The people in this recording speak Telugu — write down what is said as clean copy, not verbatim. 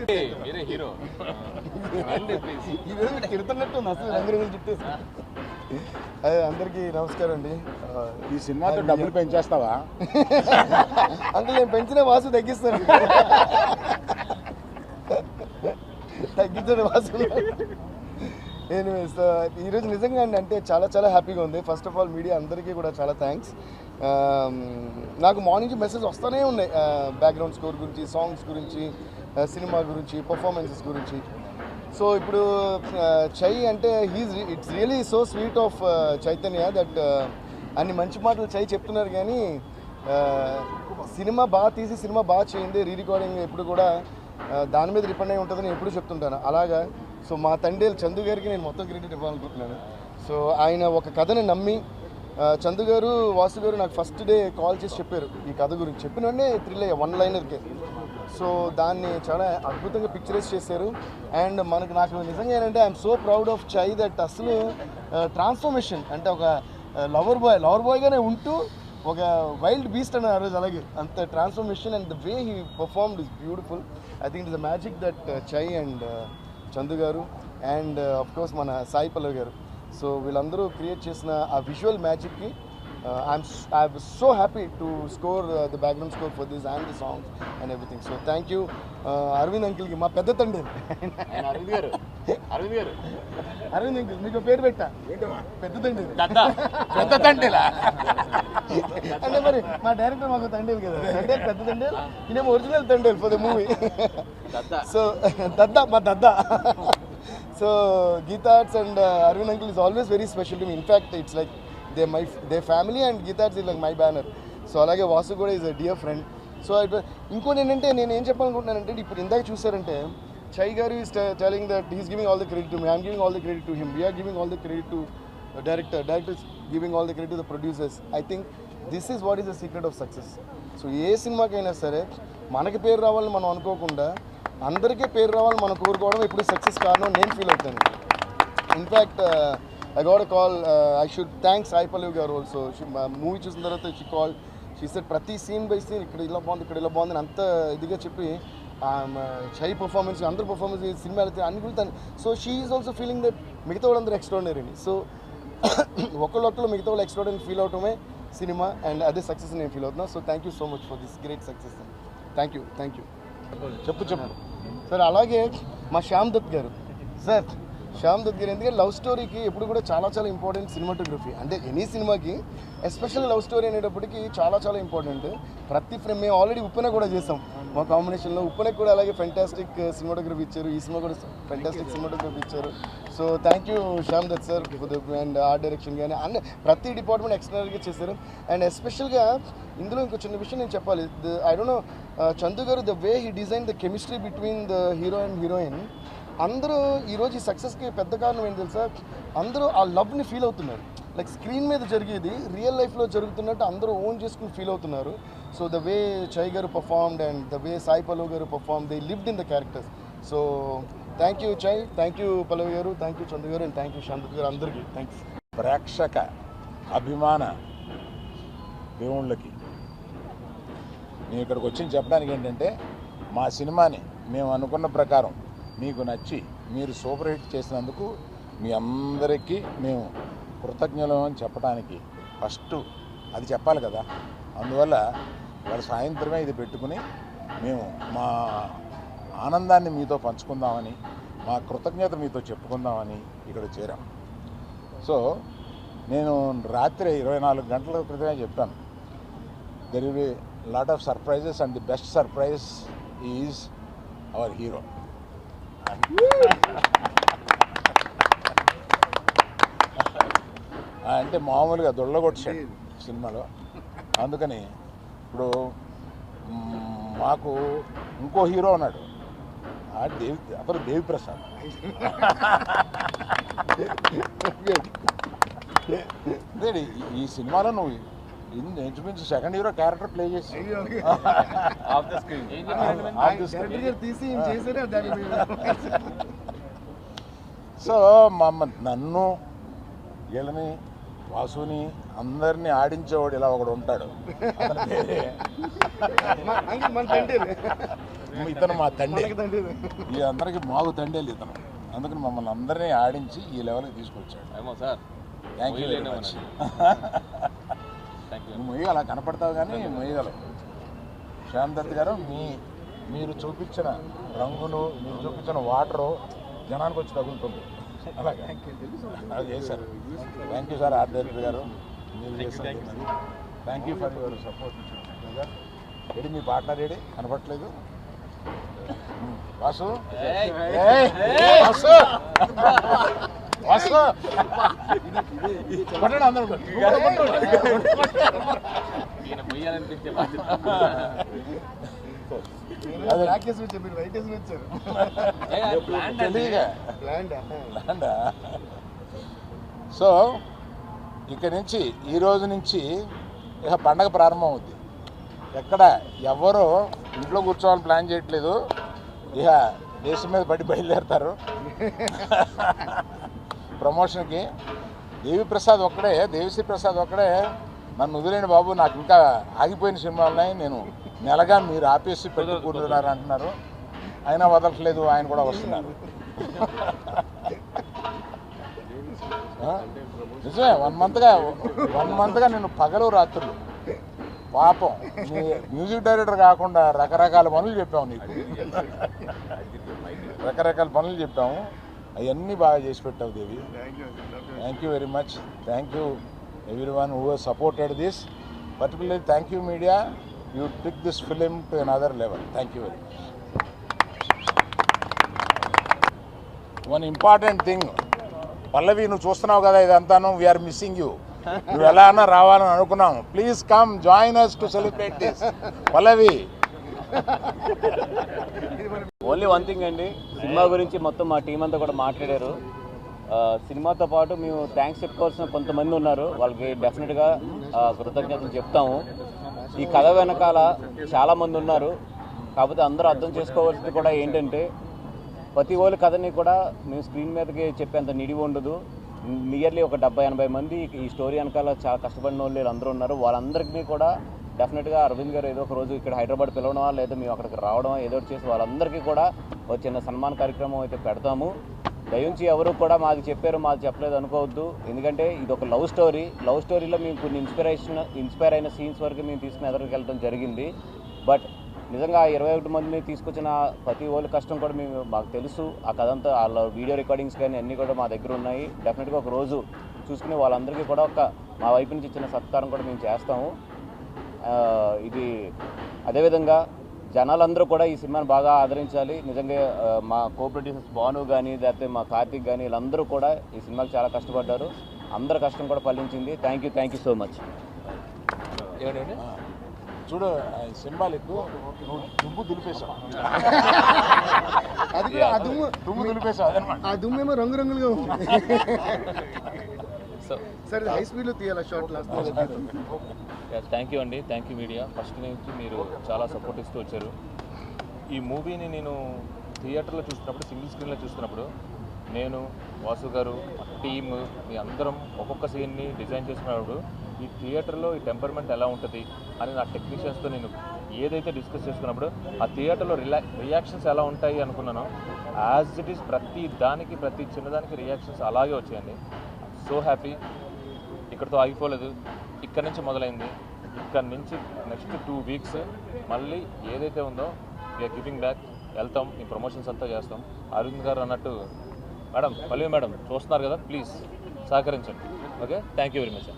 మీరే హీరో తిడుతున్నట్టు అసలు రంగురంగులు చుట్టూ. అదే అందరికీ నమస్కారం అండి. ఈ సినిమాతో డబ్బులు పెంచేస్తావా? అంకుల్ నేను పెంచిన వాసు తగ్గిస్తాను. తగ్గించండి వాసు. ఎనీవేస్ ఈరోజు నిజంగా అండి అంటే చాలా చాలా హ్యాపీగా ఉంది. ఫస్ట్ ఆఫ్ ఆల్ మీడియా అందరికీ కూడా చాలా థ్యాంక్స్. నాకు మార్నింగ్ మెసేజ్ వస్తూనే ఉన్నాయి బ్యాక్గ్రౌండ్ స్కోర్ గురించి, సాంగ్స్ గురించి, సినిమా గురించి, పర్ఫార్మెన్సెస్ గురించి. సో ఇప్పుడు చై అంటే it's really so sweet of Chaitanya that అన్ని మంచి మాటలు చై చెప్తున్నారు కానీ సినిమా బాగా తీసి సినిమా బాగా చేయండి, రీ రికార్డింగ్ ఎప్పుడు కూడా దాని మీద డిపెండ్ అయి ఉంటుందని ఎప్పుడు చెప్తుంటాను. అలాగా సో మా తండ్రి చందు గారికి నేను మొత్తం క్రెడిట్ ఇవ్వాలనుకుంటున్నాను. సో ఆయన ఒక కథని నమ్మి చందు గారు, వాసు గారు నాకు ఫస్ట్ డే కాల్ చేసి చెప్పారు ఈ కథ గురించి. చెప్పిన వెంటనే థ్రిల్ అయ్యా, వన్ లైనర్కే. సో దాన్ని చాలా అద్భుతంగా పిక్చరైజ్ చేశారు. అండ్ నాకు నిజంగా ఏంటంటే ఐఎమ్ సో ప్రౌడ్ ఆఫ్ చై దట్ అసలు ట్రాన్స్ఫర్మేషన్ అంటే ఒక లవర్ బాయ్గానే ఉంటూ ఒక వైల్డ్ బీస్ట్ అన్న ఆ రోజు. అలాగే అంత transformation and the way he performed is beautiful. I think it is the magic that చై అండ్ చందు గారు అండ్ ఆఫ్ కోర్స్ మన సాయి పల్లవి గారు. సో వీళ్ళందరూ క్రియేట్ చేసిన ఆ విజువల్ మ్యాజిక్కి I was so happy to score the background score for this and the songs and everything. So thank you Aravind అంకిల్కి, మా పెద్ద తండ్రి. అరవింద్ అంకిల్ మీకు పేరు పెట్టా, పెద్ద తండ్రి. పెద్ద తండ్రిలా అంటే మరి మా డైరెక్టర్ మాకు తండ్రి కదా, అంటే పెద్ద తండ్రి. ఈయనేమో ఒరిజినల్ తండ్రి ఫర్ ద మూవీ. సో మా దద్దా. So Geetha Arts and Arvind uncle is always very special to me. In fact, it's like their family and Geetha Arts is like my banner. So alage Vasu kuda is a dear friend. So inkoti enante nenu em cheppalanukuntunnanante ippudu indaka chusarante Chai garu is telling that he is giving all the credit to me. I am giving all the credit to him. We are giving all the credit to the director is giving all the credit to the producers. I think this is what is the secret of success. So ఏ సినిమాకైనా సరే మనకి పేరు రావాలని మనం అనుకోకుండా అందరికీ పేరు రావాలని మనం కోరుకోవడం ఇప్పుడు సక్సెస్ కారణం నేను ఫీల్ అవుతాను. In fact I got a call, I should thank Sai Pallavi garu also. Movie చూసిన తర్వాత షీ సెడ్ ప్రతి సీన్ బై సీన్ ఇక్కడ ఇలా బాగుంది అంత ఇదిగా చెప్పి చై పర్ఫార్మెన్స్, అందరూ పర్ఫార్మెన్స్, సినిమా అన్ని గురించి. So she is also feeling that మిగతా వాళ్ళందరూ ఎక్స్ట్రాడినరీని. సో ఒకళ్ళు మిగతా వాళ్ళు ఎక్స్ట్రాడినరీ ఫీల్ అవటమే సినిమా అండ్ అదే సక్సెస్ నేను ఫీల్ అవుతున్నా. So thank you so much for this great success. Thank you. చెప్పు సార్. అలాగే మా శ్యామ్ దత్ గారు సార్, శ్యామ్ దత్ గారు ఎందుకంటే లవ్ స్టోరీకి ఎప్పుడు కూడా చాలా చాలా ఇంపార్టెంట్ సినిమాటోగ్రఫీ. అంటే ఎనీ సినిమాకి ఎస్పెషల్ లవ్ స్టోరీ అనేటప్పటికి చాలా చాలా ఇంపార్టెంట్. ప్రతి ఫ్రేమ్ మేము ఆల్రెడీ ఉప్పెన కూడా చేసాం మా కాంబినేషన్లో. ఉప్పెనకు కూడా అలాగే ఫెంటాస్టిక్ సినిమాటోగ్రఫీ ఇచ్చారు, ఈ సినిమా కూడా ఫెంటాస్టిక్ సినిమాటోగ్రఫీ ఇచ్చారు. So thank you Shyam Dutt sir and art direction కానీ అన్ని ప్రతి డిపార్ట్మెంట్ ఎక్స్ట్రాగా చేశారు. అండ్ ఎస్పెషల్గా ఇందులో ఇంకో చిన్న విషయం నేను చెప్పాలి. ఐ డోంట్ నో చందు గారు the way he design the chemistry between the hero and heroine. అందరూ ఈరోజు ఈ సక్సెస్కి పెద్ద కారణం ఏంటి తెలుసా, అందరూ ఆ లవ్ని ఫీల్ అవుతున్నారు. లైక్ స్క్రీన్ మీద జరిగేది రియల్ లైఫ్లో జరుగుతున్నట్టు అందరూ ఓన్ చేసుకుని ఫీల్ అవుతున్నారు. So the way Chai garu performed and the way Sai Pallavi garu perform, they lived in the characters. So thank you Chai, thank you Pallavi garu, thank you Chandu గారు అండ్ థ్యాంక్ యూ శాంత్ గారు, అందరికీ థ్యాంక్స్. ప్రేక్షక అభిమాన దేవుళ్ళకి నేను ఇక్కడికి వచ్చి చెప్పడానికి ఏంటంటే మా సినిమాని మేము అనుకున్న ప్రకారం మీకు నచ్చి మీరు సూపర్ హిట్ చేసినందుకు మీ అందరికీ మేము కృతజ్ఞులు అని చెప్పడానికి ఫస్ట్ అది చెప్పాలి కదా. అందువల్ల వాళ్ళ సాయంత్రమే ఇది పెట్టుకుని మేము మా ఆనందాన్ని మీతో పంచుకుందామని, మా కృతజ్ఞత మీతో చెప్పుకుందామని ఇక్కడ చేరాం. సో నేను రాత్రి 24 గంటల క్రితమే చెప్పాను, there will be lot of surprises and the best surprise is our hero. అంటే మామూలుగా దొళ్ళగొట్టాడు సినిమాలో. అందుకని ఇప్పుడు మాకు ఇంకో హీరో ఉన్నాడు, అతను దేవిప్రసాద్. ఈ సినిమాలో నువ్వు ఇంచుమించు సెకండ్ హీరో క్యారెక్టర్ ప్లే చేసి సో నన్ను వీళ్ళని వాసుని అందరినీ ఆడించేవాడు ఇలా ఒకడు ఉంటాడు. ఇతను మా తండ్రి, మనకి తండ్రి. ఈ అందరికీ మాకు తండ్రి ఇతను. అందుకని మమ్మల్ని అందరినీ ఆడించి ఈ లెవెల్కి తీసుకొచ్చాడు. ఏమో sir, thank you very much. నువ్వు మొయ్యగల కనపడతావు కానీ మొయ్యగలవు. శ్యామ్ దత్ గారు, మీరు చూపించిన రంగులు, మీరు చూపించిన వాటరు జనానికి వచ్చి తగులుతుంది. అలాగే అది చేశారు. Thank you sir art director గారు, మీరు చేశారు. Thank you for your support. AD me partner AD కనపడట్లేదు? వాసు వాసు వాసు కొట్టండి అందరూ. బ్లాక్ వేసి వచ్చారు, మీరు వైట్ వేసి వచ్చారు. తెలియగా ల్యాండా. సో ఇక్కడి నుంచి ఈ రోజు నుంచి ఇక పండగ ప్రారంభం అవుద్ది. ఎక్కడ ఎవరు ఇంట్లో కూర్చోవాలని ప్లాన్ చేయట్లేదు. ఇక దేశం మీద పడి బయలుదేరుతారు ప్రమోషన్కి. దేవిశ్రీ ప్రసాద్ ఒక్కడే నన్ను వదిలేండి బాబు, నాకు ఇంకా ఆగిపోయిన సినిమాలు ఉన్నాయి, నేను నెలగా మీరు ఆపేసి పెట్టుకుంటున్నారు అంటున్నారు. అయినా వదలట్లేదు, ఆయన కూడా వస్తున్నారు. నిజమే, 1 మంత్గా నేను పగలు రాత్రులు పాపం మ్యూజిక్ డైరెక్టర్ కాకుండా రకరకాల పనులు చెప్పాము నీకు. రకరకాల పనులు చెప్పాము, అవన్నీ బాగా చేసి పెట్టావు Devi. Thank you very much. Thank you everyone who has supported this. Particularly thank you media, you took this film to another level. Thank you very much. One important thing, పల్లవి నువ్వు చూస్తున్నావు కదా ఇదంతాను, వీఆర్ మిస్సింగ్ యూ. నువ్వు ఎలా అన్నా రావాలని అనుకున్నాము. Please come join us to celebrate this. Pallavi, only one thing అండి, సినిమా గురించి మొత్తం మా టీం అంతా కూడా మాట్లాడారు. సినిమాతో పాటు మేము థ్యాంక్స్ చెప్పుకోవాల్సిన కొంతమంది ఉన్నారు, వాళ్ళకి డెఫినెట్గా కృతజ్ఞతలు చెప్తాము. ఈ కథ వెనకాల చాలామంది ఉన్నారు, కాకపోతే అందరూ అర్థం చేసుకోవాల్సింది కూడా ఏంటంటే ప్రతి ఒక్క కథని కూడా మేము స్క్రీన్ మీదకి చెప్పేంత నిడివి ఉండదు. నియర్లీ ఒక 70-80 మంది ఈ స్టోరీ వెనకాల చాలా కష్టపడిన వాళ్ళు అందరూ ఉన్నారు. వాళ్ళందరికీ కూడా డెఫినెట్గా అరవింద్ గారు ఏదో ఒక రోజు ఇక్కడ హైదరాబాద్ పిలవడమా లేదా మేము అక్కడికి రావడమా ఏదో చేసి వాళ్ళందరికీ కూడా ఒక చిన్న సన్మాన కార్యక్రమం అయితే పెడతాము. దయించి ఎవరు కూడా మాది చెప్పారు మాది చెప్పలేదు అనుకోవద్దు, ఎందుకంటే ఇది ఒక లవ్ స్టోరీలో మేము కొన్ని ఇన్స్పైర్ అయిన సీన్స్ వరకు మేము తీసుకుని ఎదురుకి వెళ్ళడం జరిగింది. బట్ నిజంగా 21 మందిని తీసుకొచ్చిన ప్రతి వాళ్ళ కష్టం కూడా మాకు తెలుసు. ఆ కథ అంతా వాళ్ళ వీడియో రికార్డింగ్స్ కానీ అన్నీ కూడా మా దగ్గర ఉన్నాయి. డెఫినెట్గా ఒక రోజు చూసుకుని వాళ్ళందరికీ కూడా మా వైపు నుంచి ఇచ్చిన సత్కారం కూడా మేము చేస్తాము. ఇది అదేవిధంగా జనాలందరూ కూడా ఈ సినిమాని బాగా ఆదరించాలి. నిజంగా మా కో ప్రొడ్యూసర్స్ భాను కానీ లేకపోతే మా కార్తిక్ కానీ వీళ్ళందరూ కూడా ఈ సినిమాకి చాలా కష్టపడ్డారు. అందరి కష్టం కూడా ఫలించింది. Thank you so much. చూడు సింబాలిక్, నువ్వు దుమ్ము దులిపేశావు. అది కూడా దుమ్ము దులిపేశావు అదనమాట. ఆ దుమ్మేమో రంగురంగులుగా ఉంది. సరే హై స్పీడ్లో తీయాలి షార్ట్ లాస్ట్. థ్యాంక్ యూ అండి, థ్యాంక్ యూ మీడియా. ఫస్ట్ నుంచి మీరు చాలా సపోర్ట్ ఇస్తూ వచ్చారు. ఈ మూవీని నేను థియేటర్లో చూస్తున్నప్పుడు, సింగిల్ స్క్రీన్లో చూస్తున్నప్పుడు నేను, వాసు గారు, టీమ్ మీ అందరం ఒక్కొక్క సీన్ని డిజైన్ చేసుకున్నప్పుడు ఈ థియేటర్లో ఈ టెంపర్మెంట్ ఎలా ఉంటుంది అని నా టెక్నీషియన్స్తో నేను ఏదైతే డిస్కస్ చేసుకున్నప్పుడు ఆ థియేటర్లో రియాక్షన్స్ ఎలా ఉంటాయి అనుకున్నానో యాజ్ ఇట్ ఈస్ ప్రతి చిన్నదానికి రియాక్షన్స్ అలాగే వచ్చాయండి. So happy. ఇక్కడితో ఆగిపోలేదు, ఇక్కడ నుంచి మొదలైంది. ఇక్కడ నుంచి నెక్స్ట్ 2 వీక్స్ మళ్ళీ ఏదైతే ఉందో వీఆర్ గివింగ్ బ్యాక్. వెళ్తాం, ఈ ప్రమోషన్స్ అంతా చేస్తాం. అరవింద్ గారు అన్నట్టు మేడం, పల్లవి మేడం చూస్తున్నారు కదా, ప్లీజ్ సహకరించండి. Okay, thank you very much.